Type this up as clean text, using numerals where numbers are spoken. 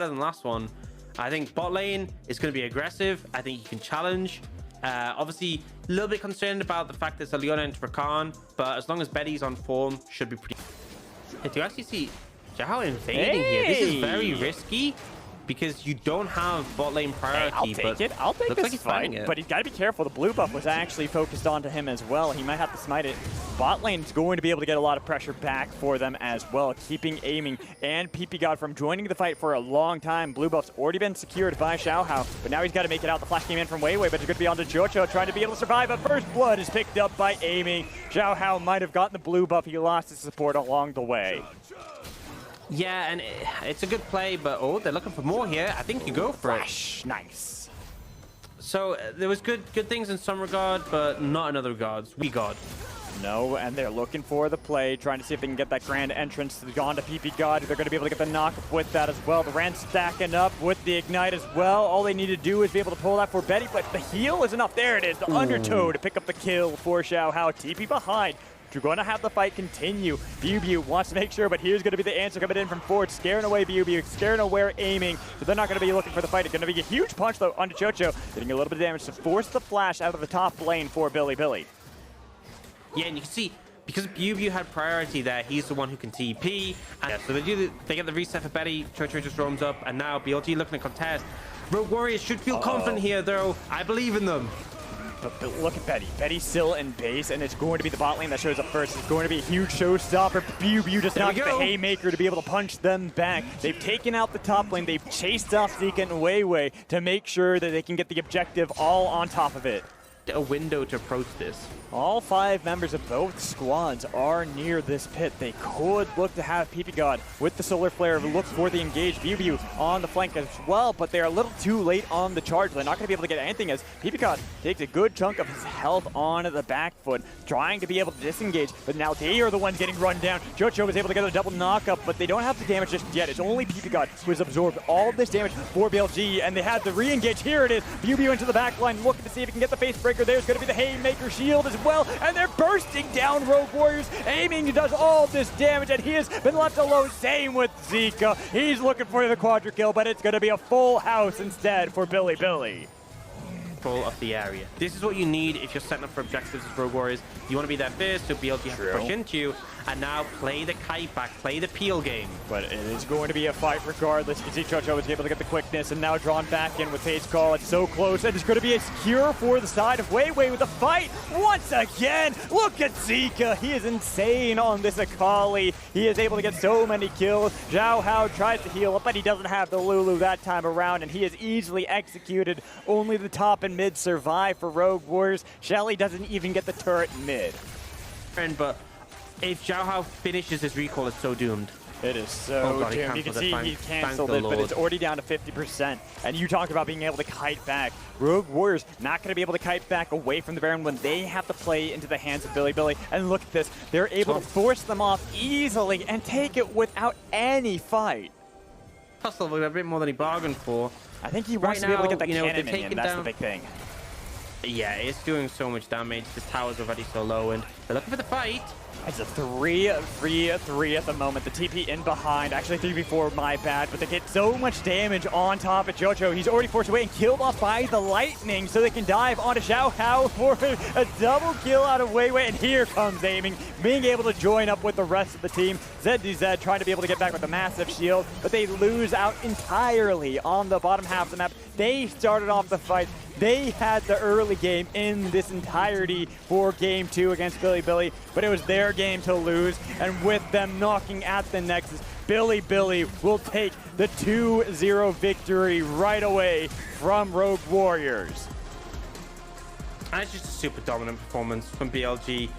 than the last one. I think bot lane is going to be aggressive. I think you can challenge. Obviously, a little bit concerned about the fact there's a Leon into Rakan, but as long as Betty's on form, should be pretty. Hey, do you actually see Gaon invading here? This is very risky because you don't have bot lane priority. I'll take it. I'll take this fight, but he's got to be careful. The blue buff was actually focused onto him as well. He might have to smite it. Bot lane's going to be able to get a lot of pressure back for them as well, keeping aiming. And PP God from joining the fight for a long time. Blue buff's already been secured by Xiaohao, but now he's got to make it out. The flash came in from Weiwei, but it's going to be onto Jojo trying to be able to survive. But first blood is picked up by aiming. Xiaohao might have gotten the blue buff. He lost his support along the way. Yeah, and it's a good play, but oh, they're looking for more here. I think you go for it. Nice. So there was good things in some regard, but not in other regards. No, and they're looking for the play, trying to see if they can get that grand entrance to the Gaon to PP God. They're going to be able to get the knock with that as well. The Rand stacking up with the Ignite as well. All they need to do is be able to pull that for Betty, but the heal is enough. There it is, the undertow to pick up the kill for Xiaohao. TP behind. You're going to have the fight continue. BLIBILI wants to make sure, but here's going to be the answer coming in from Ford, scaring away BLIBILI, scaring away aiming. So they're not going to be looking for the fight. It's going to be a huge punch, though, onto Chocho, getting a little bit of damage to force the flash out of the top lane for BLIBILI. Yeah, and you can see, because BLIBILI had priority there, he's the one who can TP. And yeah, so they get the reset for Betty, Chocho just roams up, and now BLG looking to contest. Rogue Warriors should feel confident here, though. I believe in them. But look at Betty. Betty's still in base, and it's going to be the bot lane that shows up first. It's going to be a huge showstopper. BLG just not get the haymaker to be able to punch them back. They've taken out the top lane. They've chased off Zika and Weiwei to make sure that they can get the objective all on top of it. A window to approach this. All 5 members of both squads are near this pit. They could look to have PP God with the Solar Flare look for the engaged BLG on the flank as well, but they're a little too late on the charge. They're not going to be able to get anything as PP God takes a good chunk of his health on the back foot, trying to be able to disengage, but now they are the ones getting run down. Jojo was able to get a double knockup, but they don't have the damage just yet. It's only PP God who has absorbed all this damage for BLG, and they had the re-engage. Here it is. BLG into the back line, looking to see if he can get the face breaker. There's going to be the haymaker shield as well, and they're bursting down Rogue Warriors. Aiming does all this damage, and he has been left alone. Same with Zika. He's looking for the quadra kill, but it's going to be a full house instead for BILIBILI. Full of the area. This is what you need if you're setting up for objectives as Rogue Warriors. You want to be there first, so BLG has to push into you, and now play the kite back, play the peel game. But it is going to be a fight regardless. You can see Chocho was able to get the quickness, and now drawn back in with Fate's Call. It's so close, and it's going to be a secure for the side of Weiwei with the fight once again. Look at Zika. He is insane on this Akali. He is able to get so many kills. Xiaohao tries to heal up, but he doesn't have the Lulu that time around, and he is easily executed. Only the top and mid survive for Rogue Warriors. Shelly doesn't even get the turret mid. But if Xiaohao finishes his recall, it's so doomed. It is so doomed. You can see he canceled it, but it's already down to 50%. And you talk about being able to kite back. Rogue Warriors not going to be able to kite back away from the Baron when they have to play into the hands of BILIBILI. And look at this. They're able to force them off easily and take it without any fight. Hustle a bit more than he bargained for. I think he wants to be able to get that cannon minion. That's the big thing. Yeah, it's doing so much damage. This tower's already so low, and they're looking for the fight. It's a 3-3-3 at the moment. The TP in behind. Actually, 3v4, my bad. But they get so much damage on top of Jojo. He's already forced away and killed off by the lightning, so they can dive onto Xiaohao for a double kill out of Weiwei. And here comes aiming, being able to join up with the rest of the team. ZDZ trying to be able to get back with a massive shield, but they lose out entirely on the bottom half of the map. They started off the fight. They had the early game in this entirety for Game 2 against BILIBILI, but it was their game to lose, and with them knocking at the Nexus, BILIBILI will take the 2-0 victory right away from Rogue Warriors. And it's just a super dominant performance from BLG.